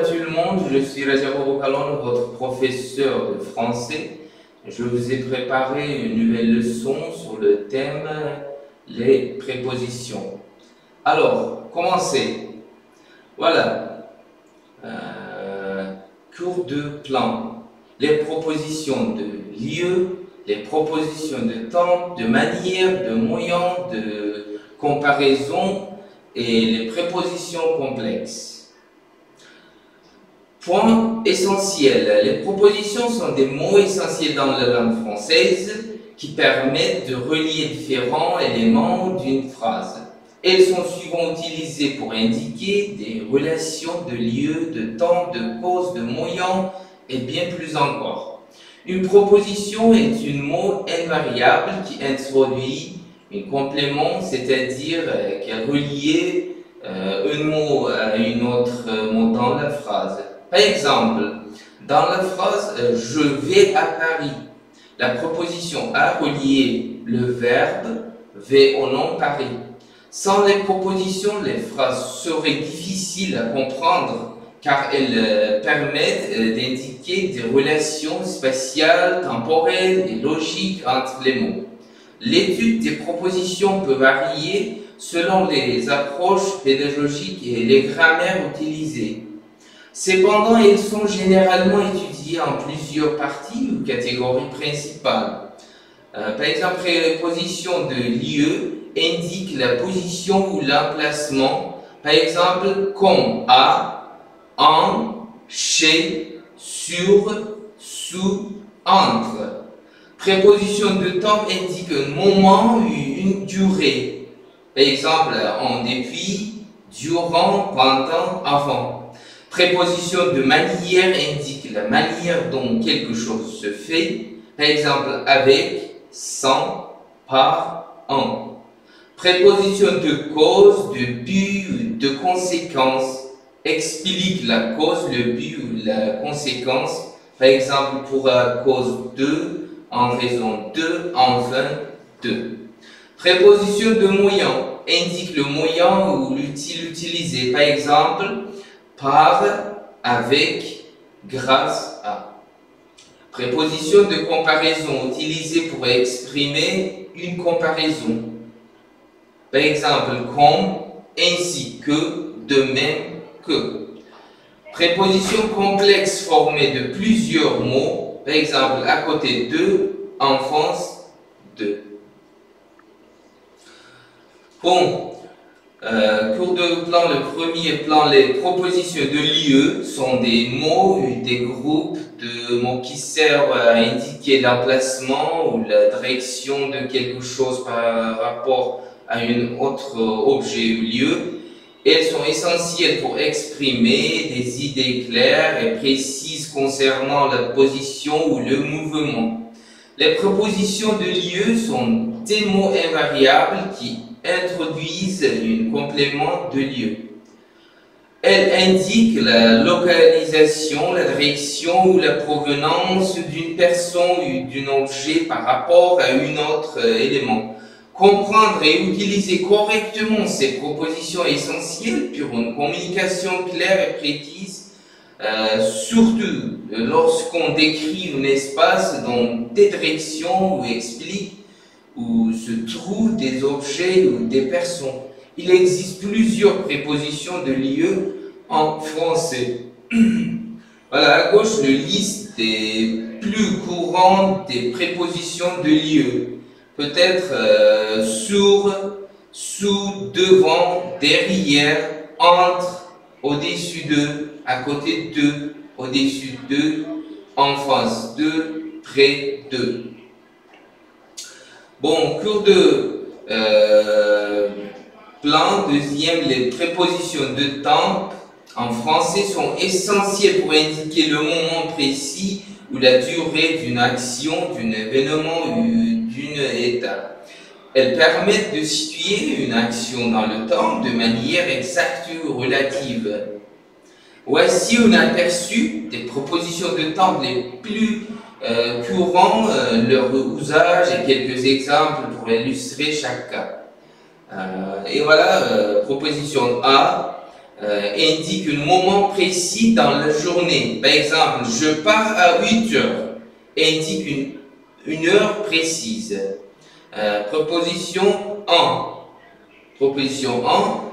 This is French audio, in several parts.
tout le monde, je suis Rajaro Bokalon, votre professeur de français. Je vous ai préparé une nouvelle leçon sur le thème les prépositions. Alors, commencez. Voilà. Cours de plan. Les propositions de lieu, les propositions de temps, de manière, de moyen, de comparaison et les prépositions complexes. Point essentiel. Les propositions sont des mots essentiels dans la langue française qui permettent de relier différents éléments d'une phrase. Elles sont souvent utilisées pour indiquer des relations de lieu, de temps, de cause, de moyen et bien plus encore. Une proposition est un mot invariable qui introduit un complément, c'est-à-dire qu'elle relie un mot à un autre mot dans la phrase. Par exemple, dans la phrase « Je vais à Paris », la proposition a relié le verbe « vais au nom Paris ». Sans les propositions, les phrases seraient difficiles à comprendre car elles permettent d'indiquer des relations spatiales, temporelles et logiques entre les mots. L'étude des propositions peut varier selon les approches pédagogiques et les grammaires utilisées. Cependant, elles sont généralement étudiées en plusieurs parties ou catégories principales. Par exemple, la préposition de lieu indique la position ou l'emplacement. Par exemple, comme à, en, chez, sur, sous, entre. Préposition de temps indique un moment ou une durée. Par exemple, en, depuis, durant, pendant, avant. Préposition de manière indique la manière dont quelque chose se fait. Par exemple, avec, sans, par, en. Préposition de cause, de but ou de conséquence explique la cause, le but ou la conséquence. Par exemple, pour cause de, en raison de, enfin de. Préposition de moyen indique le moyen ou l'outil utilisé. Par exemple, par, avec, grâce à. Préposition de comparaison utilisée pour exprimer une comparaison. Par exemple, comme, ainsi que, de même que. Préposition complexe formée de plusieurs mots. Par exemple, à côté de, en face de. Bon. Cours de plan, le premier plan, les propositions de lieu sont des mots ou des groupes de mots qui servent à indiquer l'emplacement ou la direction de quelque chose par rapport à un autre objet ou lieu. Elles sont essentielles pour exprimer des idées claires et précises concernant la position ou le mouvement. Les propositions de lieu sont des mots invariables qui introduisent un complément de lieu. Elles indiquent la localisation, la direction ou la provenance d'une personne ou d'un objet par rapport à un autre élément. Comprendre et utiliser correctement ces propositions essentielles pour une communication claire et précise, surtout lorsqu'on décrit un espace dans des directions ou explique où se trouvent des objets ou des personnes. Il existe plusieurs prépositions de lieu en français. Voilà, à gauche, la liste des plus courantes des prépositions de lieu. Peut-être sur, sous, devant, derrière, entre, au-dessus de, à côté de, au-dessus de, en face de, près de. Bon, cours de plan, deuxième, les prépositions de temps en français sont essentielles pour indiquer le moment précis ou la durée d'une action, d'un événement ou d'une étape. Elles permettent de situer une action dans le temps de manière exacte ou relative. Voici un aperçu des propositions de temps les plus courants, leur usage et quelques exemples pour illustrer chaque cas. Et voilà, proposition A, indique un moment précis dans la journée. Par exemple, je pars à 8 heures, indique une heure précise. Préposition en. Proposition en,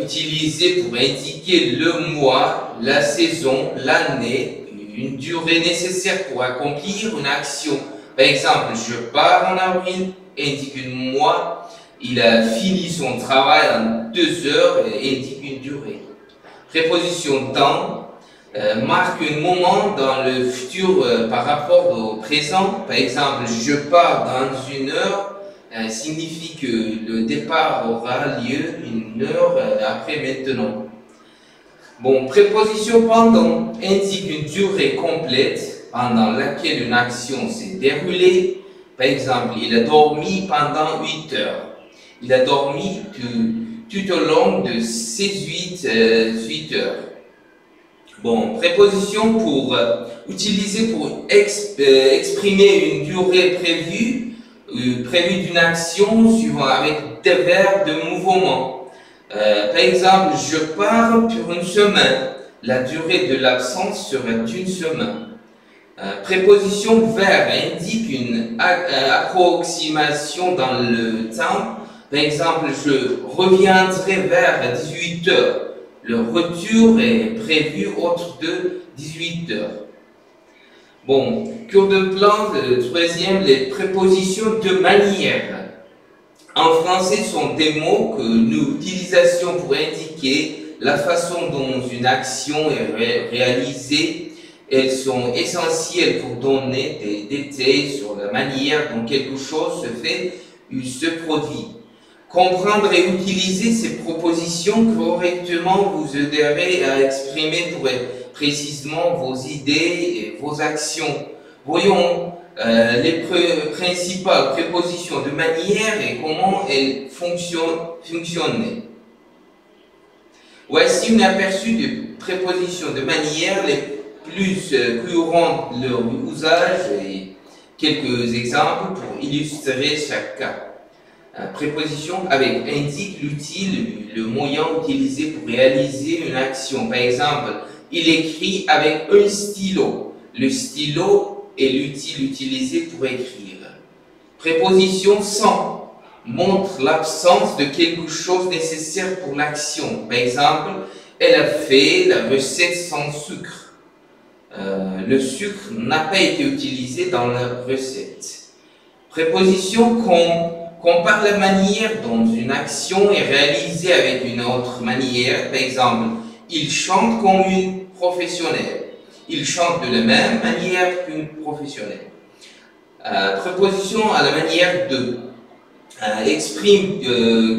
utilisée pour indiquer le mois, la saison, l'année, une durée nécessaire pour accomplir une action. Par exemple, je pars en avril, indique un mois. Il a fini son travail en 2 heures et indique une durée. Préposition dans marque un moment dans le futur par rapport au présent. Par exemple, je pars dans 1 heure signifie que le départ aura lieu 1 heure après maintenant. Bon, préposition pendant indique une durée complète pendant laquelle une action s'est déroulée. Par exemple, il a dormi pendant 8 heures. Il a dormi tout au long de ces 8 heures. Bon, préposition pour utiliser pour exprimer une durée prévue d'une action suivant avec des verbes de mouvement. Par exemple, je pars pour 1 semaine. La durée de l'absence sera d'1 semaine. Préposition vers indique une approximation dans le temps. Par exemple, je reviendrai vers 18 heures. Le retour est prévu autour de 18 heures. Bon, cours de plan, troisième, les prépositions de manière. En français, sont des mots que nous utilisons pour indiquer la façon dont une action est réalisée. Elles sont essentielles pour donner des détails sur la manière dont quelque chose se fait ou se produit. Comprendre et utiliser ces propositions correctement vous aiderait à exprimer précisément vos idées et vos actions. Voyons les principales prépositions de manière et comment elles fonctionnent. Voici un aperçu des prépositions de manière les plus courantes, leur usage et quelques exemples pour illustrer chaque cas. Préposition avec indique l'outil, le moyen utilisé pour réaliser une action. Par exemple, il écrit avec un stylo. Le stylo est l'outil utilisé pour écrire. Préposition sans montre l'absence de quelque chose nécessaire pour l'action. Par exemple, elle a fait la recette sans sucre. Le sucre n'a pas été utilisé dans la recette. Préposition compare la manière dont une action est réalisée avec une autre manière. Par exemple, il chante comme une professionnelle. Il chante de la même manière qu'une professionnelle. Préposition à la manière de exprime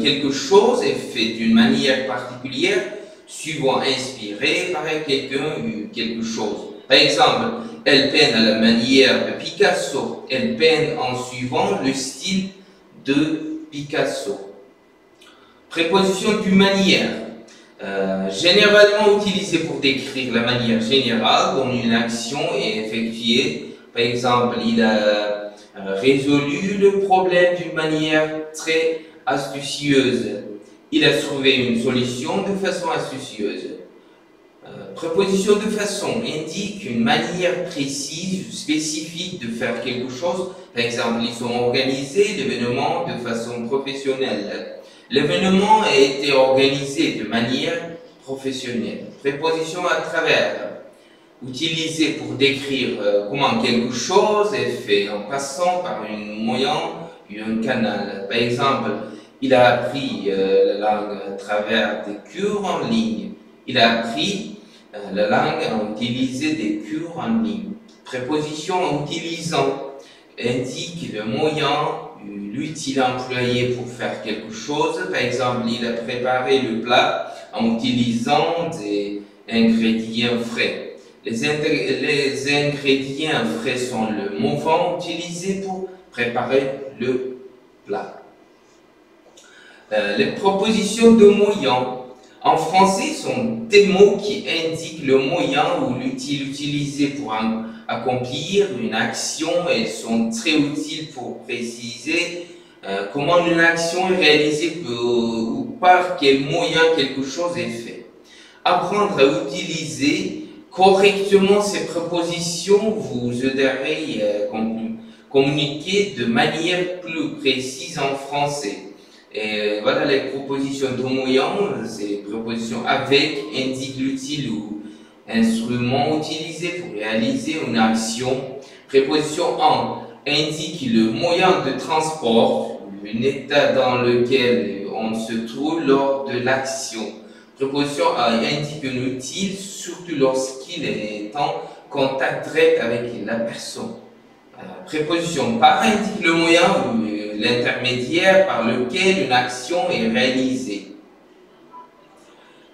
quelque chose et fait d'une manière particulière, suivant inspiré par quelqu'un ou quelque chose. Par exemple, elle peint à la manière de Picasso. Elle peint en suivant le style de Picasso. Préposition d'une manière. Généralement utilisée pour décrire la manière générale dont une action est effectuée. Par exemple, il a résolu le problème d'une manière très astucieuse. Il a trouvé une solution de façon astucieuse. Préposition de façon indique une manière précise, spécifique de faire quelque chose. Par exemple, ils ont organisé l'événement de façon professionnelle. L'événement a été organisé de manière professionnelle. Préposition à travers, utilisée pour décrire comment quelque chose est fait en passant par un moyen ou un canal. Par exemple, il a appris la langue à travers des cours en ligne. Il a appris la langue à utiliser des cours en ligne. Préposition en utilisant indique le moyen ou l'outil employé pour faire quelque chose. Par exemple, il a préparé le plat en utilisant des ingrédients frais. Les ingrédients frais sont le mouvement utilisé pour préparer le plat. Les propositions de moyens. En français, sont des mots qui indiquent le moyen ou l'outil utilisé pour accomplir une action. Elles sont très utiles pour préciser comment une action est réalisée ou par quel moyen quelque chose est fait. apprendre à utiliser correctement ces prépositions vous aiderait à communiquer de manière plus précise en français. Et voilà les propositions de moyen, ces prépositions avec indiquent l'utile ou instrument utilisé pour réaliser une action. Préposition en indique le moyen de transport, l'état dans lequel on se trouve lors de l'action. Préposition à indique un outil, surtout lorsqu'il est en contact direct avec la personne. Préposition par indique le moyen ou l'intermédiaire par lequel une action est réalisée.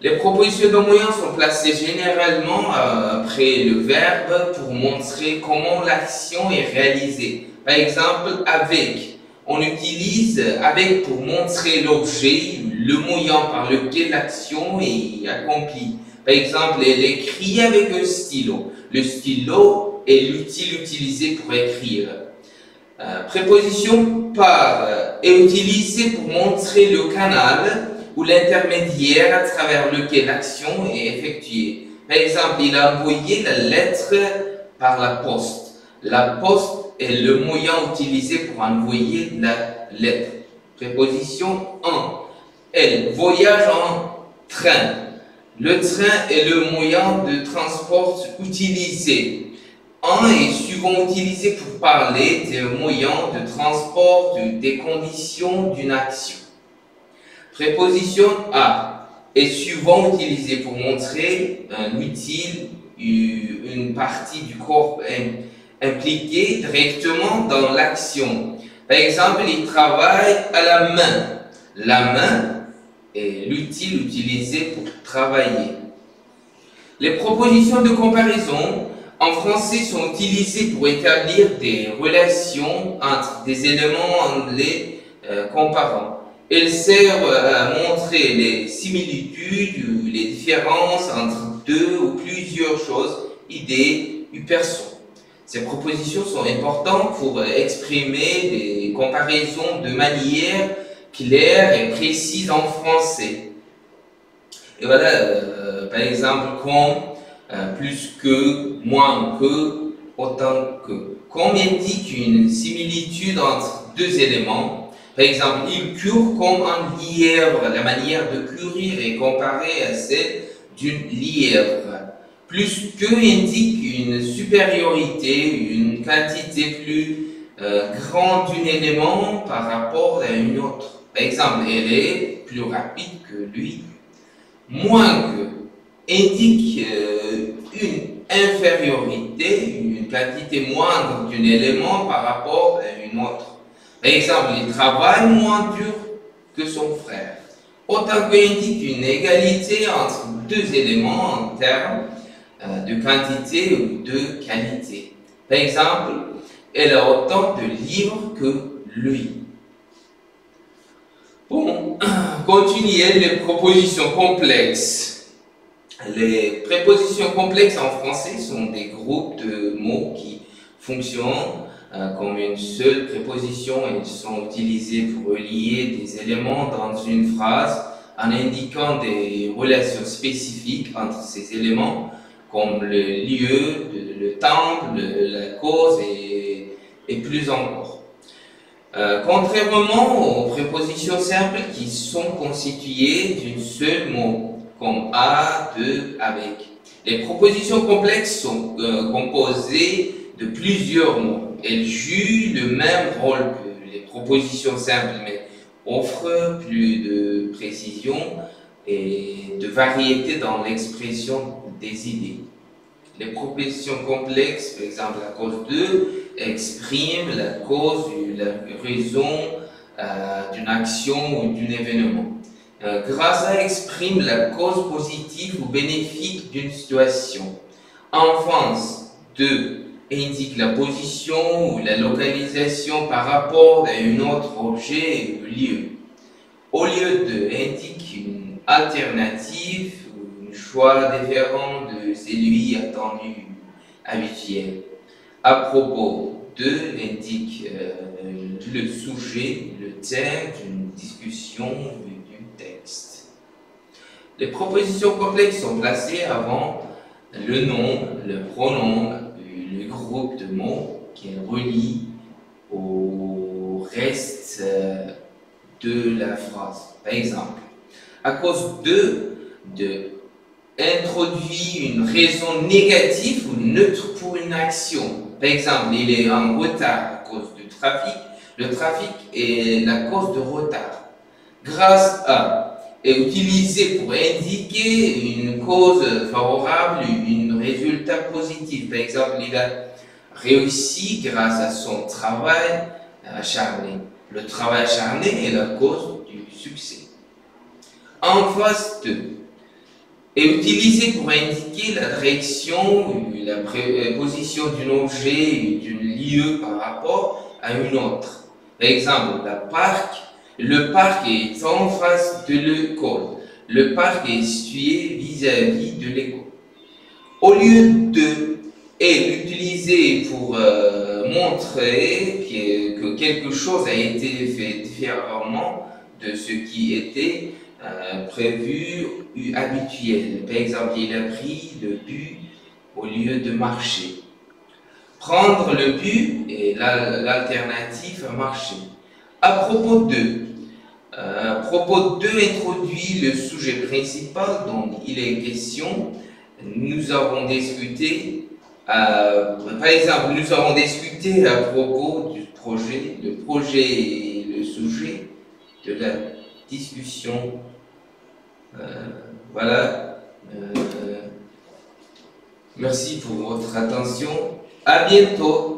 Les propositions de moyens sont placées généralement après le verbe pour montrer comment l'action est réalisée. Par exemple, avec. On utilise avec pour montrer l'objet, le moyen par lequel l'action est accomplie. Par exemple, elle écrit avec un stylo. Le stylo est l'outil utilisé pour écrire. Préposition par est utilisée pour montrer le canal ou l'intermédiaire à travers lequel l'action est effectuée. Par exemple, il a envoyé la lettre par la poste. La poste est le moyen utilisé pour envoyer la lettre. Préposition en. Elle voyage en train. Le train est le moyen de transport utilisé. En est souvent utilisé pour parler des moyens de transport, des conditions d'une action. Préposition à est souvent utilisé pour montrer un utile, une partie du corps impliquée directement dans l'action. Par exemple, il travaille à la main. La main est l'outil utilisé pour travailler. Les propositions de comparaison en français sont utilisées pour établir des relations entre des éléments en les comparant. Elles servent à montrer les similitudes ou les différences entre deux ou plusieurs choses, idées ou personnes. Ces propositions sont importantes pour exprimer des comparaisons de manière claire et précise en français. Et voilà, par exemple, comme, plus que, moins que, autant que. Comme indique une similitude entre deux éléments. Par exemple, il court comme un lièvre. La manière de courir est comparée à celle d'une lièvre. Plus que indique une supériorité, une quantité plus grande d'un élément par rapport à une autre. Par exemple, elle est plus rapide que lui. Moins que indique une infériorité, une quantité moindre d'un élément par rapport à une autre. Par exemple, il travaille moins dur que son frère. Autant que indique une égalité entre deux éléments en termes de quantité ou de qualité. Par exemple, elle a autant de livres que lui. Bon, continuez les propositions complexes. Les prépositions complexes en français sont des groupes de mots qui fonctionnent comme une seule préposition. Ils sont utilisés pour relier des éléments dans une phrase en indiquant des relations spécifiques entre ces éléments, comme le lieu, le temple, la cause et plus encore. Contrairement aux prépositions simples qui sont constituées d'un seul mot, comme à, de, avec. Les propositions complexes sont composées de plusieurs mots. Elles jouent le même rôle que les propositions simples, mais offrent plus de précision et de variété dans l'expression des idées. Les propositions complexes, par exemple la cause de, expriment la cause ou la raison d'une action ou d'un événement. Grâce à exprime la cause positive ou bénéfique d'une situation. Enfance de indique la position ou la localisation par rapport à un autre objet ou lieu. Au lieu de indique une alternative ou un choix différent de celui attendu habituel. À propos de indique le sujet, le thème d'une discussion ou du texte. Les propositions complexes sont placées avant le nom, le pronom, le groupe de mots qu'elles relient au reste de la phrase. Par exemple, à cause de introduit une raison négative ou neutre pour une action. Par exemple, il est en retard à cause du trafic. Le trafic est la cause de retard. Grâce à est utilisé pour indiquer une cause favorable, un résultat positif. Par exemple, il a réussi grâce à son travail acharné. Le travail acharné est la cause du succès. En phase 2, est utilisé pour indiquer la direction, la position d'un objet ou d'un lieu par rapport à une autre. Par exemple, le parc est en face de l'école. Le parc est situé vis-à-vis de l'école. Au lieu de l'utiliser pour montrer que quelque chose a été fait différemment de ce qui était prévu ou habituel. Par exemple, il a pris le bus au lieu de marcher. Prendre le bus est l'alternative à marcher. À propos de introduit le sujet principal dont il est question. Nous avons discuté, par exemple, nous avons discuté à propos du projet. Le projet est le sujet de la discussion. Voilà. Merci pour votre attention. À bientôt.